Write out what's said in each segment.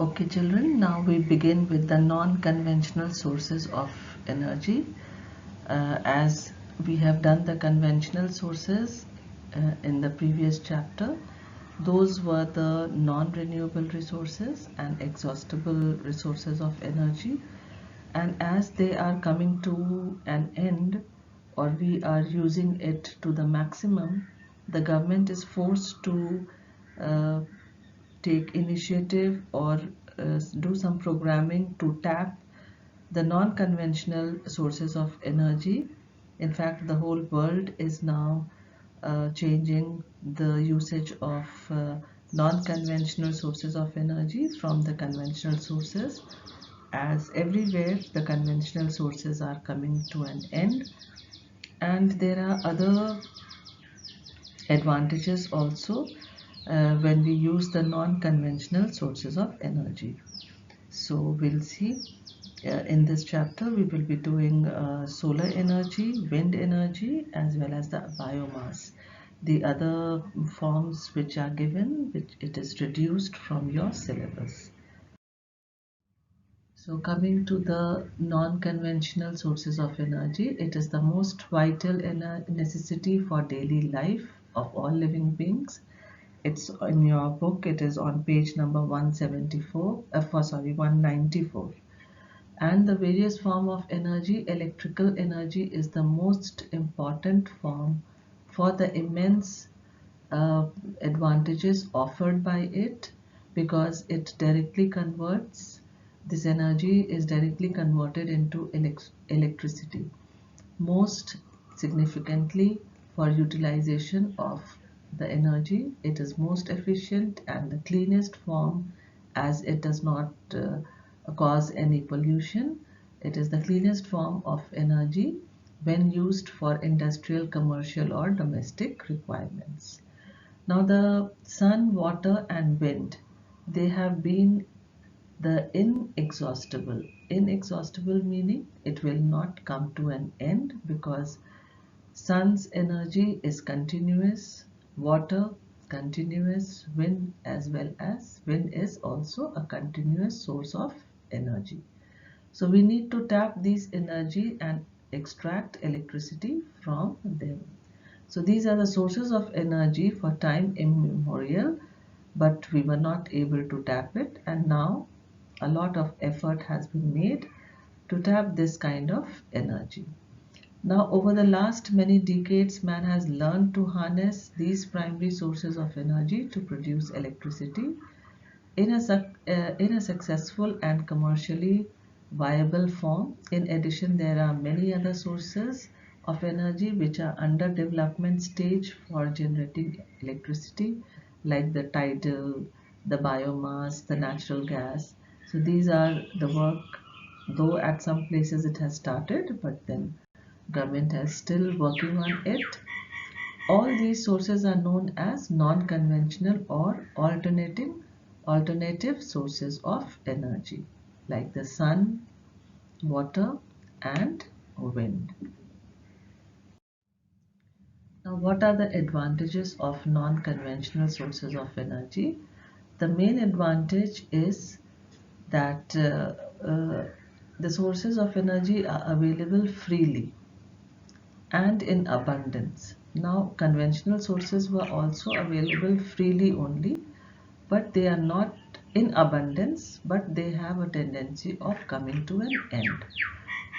Okay, children, now we begin with the non-conventional sources of energy. As we have done the conventional sources in the previous chapter, those were the non-renewable resources and exhaustible resources of energy. And as they are coming to an end, or we are using it to the maximum, the government is forced to uh, take initiative or do some programming to tap the non-conventional sources of energy. In fact, the whole world is now changing the usage of non-conventional sources of energy from the conventional sources, as everywhere the conventional sources are coming to an end, and there are other advantages also when we use the non-conventional sources of energy. So we'll see in this chapter we will be doing solar energy, wind energy, as well as the biomass. The other forms which are given, which it is reduced from your syllabus. So coming to the non-conventional sources of energy, it is the most vital necessity for daily life of all living beings. It's in your book, it is on page number 174, 194. And the various form of energy, electrical energy is the most important form for the immense uh, advantages offered by it, because it directly converts, this energy is directly converted into electricity. Most significantly, for utilization of the energy, it is most efficient and the cleanest form, as it does not cause any pollution. It is the cleanest form of energy when used for industrial, commercial or domestic requirements. Now the sun, water and wind, they have been the inexhaustible. Inexhaustible meaning it will not come to an end, because sun's energy is continuous, water continuous, wind as well, as wind is also a continuous source of energy. So we need to tap these energy and extract electricity from them. So these are the sources of energy for time immemorial, but we were not able to tap it, and now a lot of effort has been made to tap this kind of energy. Now, over the last many decades, man has learned to harness these primary sources of energy to produce electricity in a successful and commercially viable form. In addition, there are many other sources of energy which are under development stage for generating electricity, like the tidal, the biomass, the natural gas. So these are the work, though at some places it has started, but then government is still working on it. All these sources are known as non-conventional or alternative sources of energy, like the sun, water and wind. Now, what are the advantages of non-conventional sources of energy? The main advantage is that the sources of energy are available freely and in abundance. Now, conventional sources were also available freely only, but they are not in abundance, but they have a tendency of coming to an end.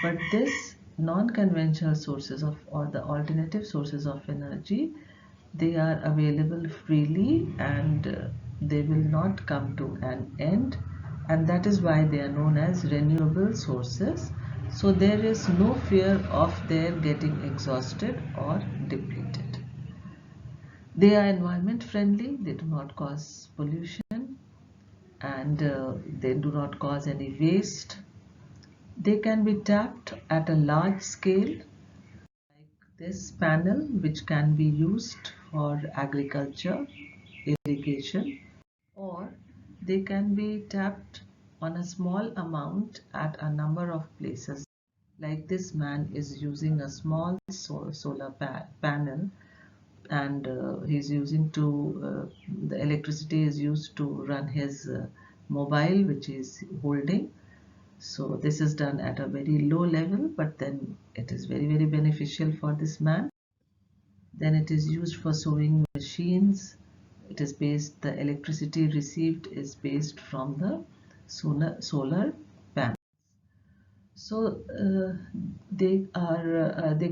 But this non-conventional sources of, or the alternative sources of energy, they are available freely, and they will not come to an end, and that is why they are known as renewable sources. So there is no fear of their getting exhausted or depleted. They are environment friendly, they do not cause pollution, and they do not cause any waste. They can be tapped at a large scale, like this panel, which can be used for agriculture, irrigation, or they can be tapped on a small amount at a number of places. Like this man is using a small solar panel, and he's using to the electricity is used to run his mobile which is holding. So this is done at a very low level, but then it is very, very beneficial for this man. Then it is used for sewing machines. It is based, the electricity received is based from the solar panel. So they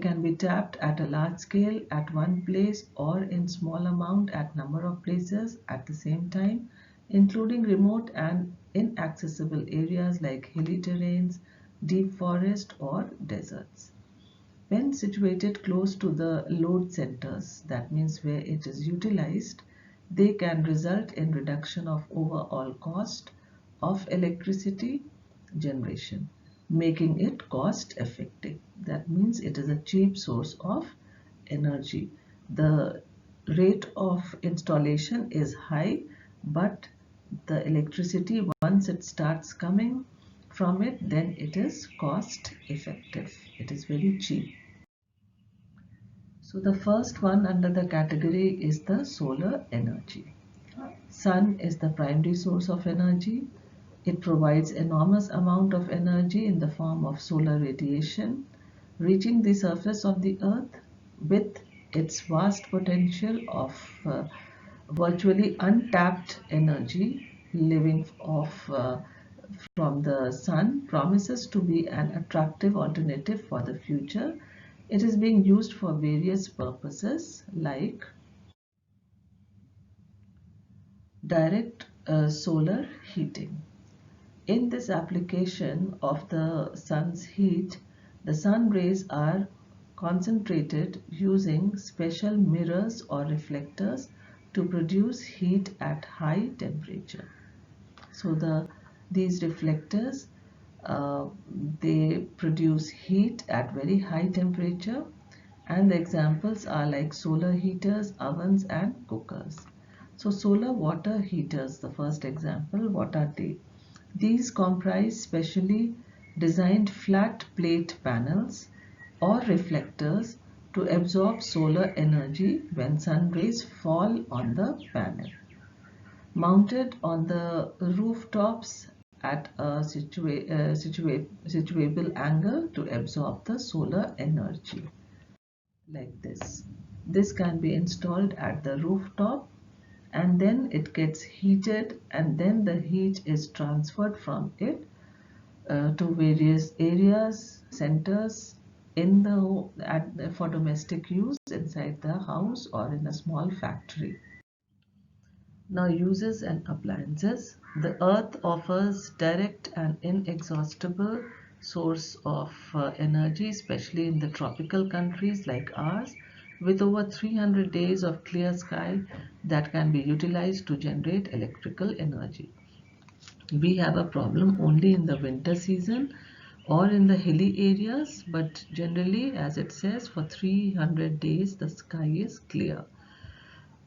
can be tapped at a large scale at one place or in small amount at number of places at the same time, including remote and inaccessible areas like hilly terrains, deep forest or deserts. When situated close to the load centers, that means where it is utilized, they can result in reduction of overall cost of electricity generation, making it cost effective. That means it is a cheap source of energy. The rate of installation is high, but the electricity, once it starts coming from it, then it is cost effective. It is very cheap. So the first one under the category is the solar energy. Sun is the primary source of energy. It provides enormous amount of energy in the form of solar radiation, reaching the surface of the earth with its vast potential of virtually untapped energy living off from the sun promises to be an attractive alternative for the future. It is being used for various purposes like direct solar heating. In this application of the sun's heat, the sun rays are concentrated using special mirrors or reflectors to produce heat at high temperature. So these reflectors uh, they produce heat at very high temperature, and the examples are like solar heaters, ovens and cookers. So solar water heaters, the first example, what are they? These comprise specially designed flat plate panels or reflectors to absorb solar energy when sun rays fall on the panel. Mounted on the rooftops at a situable angle to absorb the solar energy, like this. This can be installed at the rooftop, and then it gets heated, and then the heat is transferred from it to various areas, centers in for domestic use inside the house or in a small factory. Now, uses and appliances. The earth offers direct and inexhaustible source of energy, especially in the tropical countries like ours, with over 300 days of clear sky that can be utilized to generate electrical energy. We have a problem only in the winter season or in the hilly areas, but generally, as it says, for 300 days the sky is clear.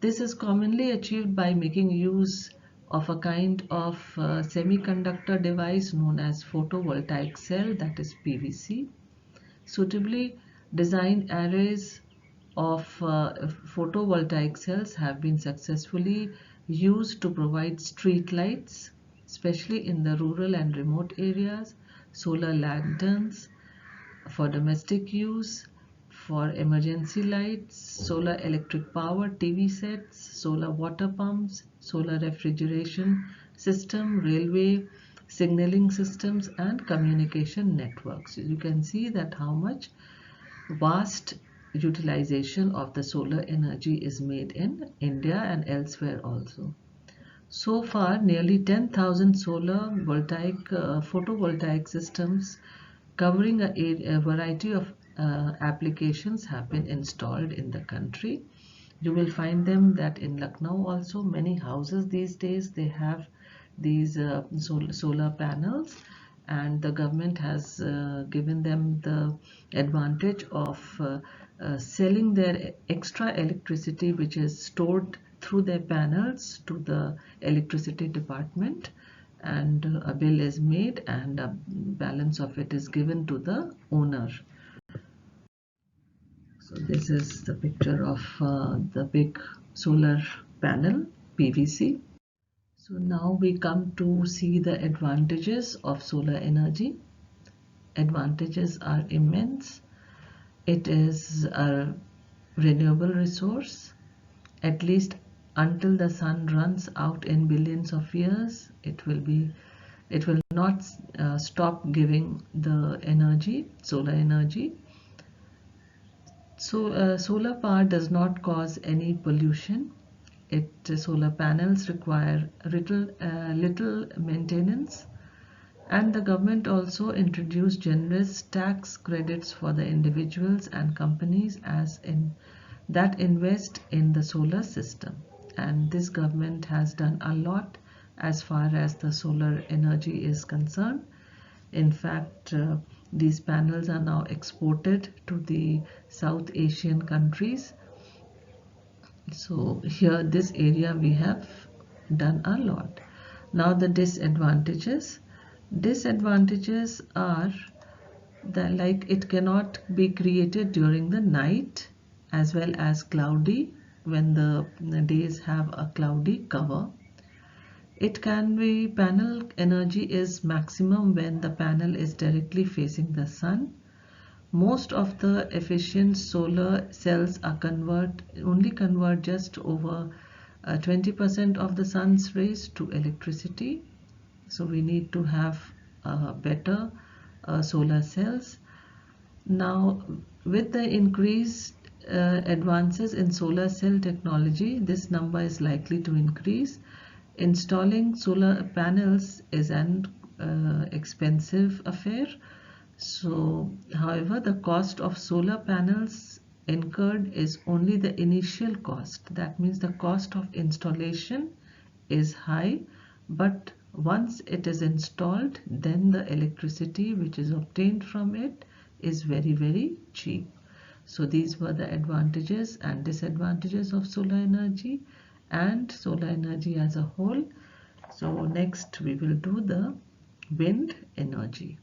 This is commonly achieved by making use of a kind of semiconductor device known as photovoltaic cell, that is PVC. Suitably designed arrays of photovoltaic cells have been successfully used to provide street lights, especially in the rural and remote areas, solar lanterns for domestic use, for emergency lights, solar electric power TV sets, solar water pumps, solar refrigeration system, railway signaling systems and communication networks. You can see that how much vast utilization of the solar energy is made in India and elsewhere also. So far, nearly 10,000 solar photovoltaic systems covering a variety of applications have been installed in the country. You will find them that in Lucknow also many houses these days they have these solar panels, and the government has given them the advantage of selling their extra electricity which is stored through their panels to the electricity department, and a bill is made and a balance of it is given to the owner. So this is the picture of the big solar panel PVC. So now we come to see the advantages of solar energy. Advantages are immense. It is a renewable resource, at least until the sun runs out in billions of years. It will not stop giving the energy, solar energy. So solar power does not cause any pollution. Solar panels require little maintenance, and the government also introduced generous tax credits for the individuals and companies that invest in the solar system. And this government has done a lot as far as the solar energy is concerned. In fact, these panels are now exported to the South Asian countries. So here, this area, we have done a lot. Now the disadvantages. Disadvantages are that, like, it cannot be created during the night as well as cloudy, when the days have a cloudy cover. It can be panel energy is maximum when the panel is directly facing the sun. Most of the efficient solar cells are only convert just over 20% of the sun's rays to electricity. So we need to have better solar cells. Now, with the increased advances in solar cell technology, this number is likely to increase. Installing solar panels is an expensive affair. So, however, the cost of solar panels incurred is only the initial cost. That means the cost of installation is high, but once it is installed, then the electricity which is obtained from it is very cheap. So these were the advantages and disadvantages of solar energy and solar energy as a whole. So next we will do the wind energy.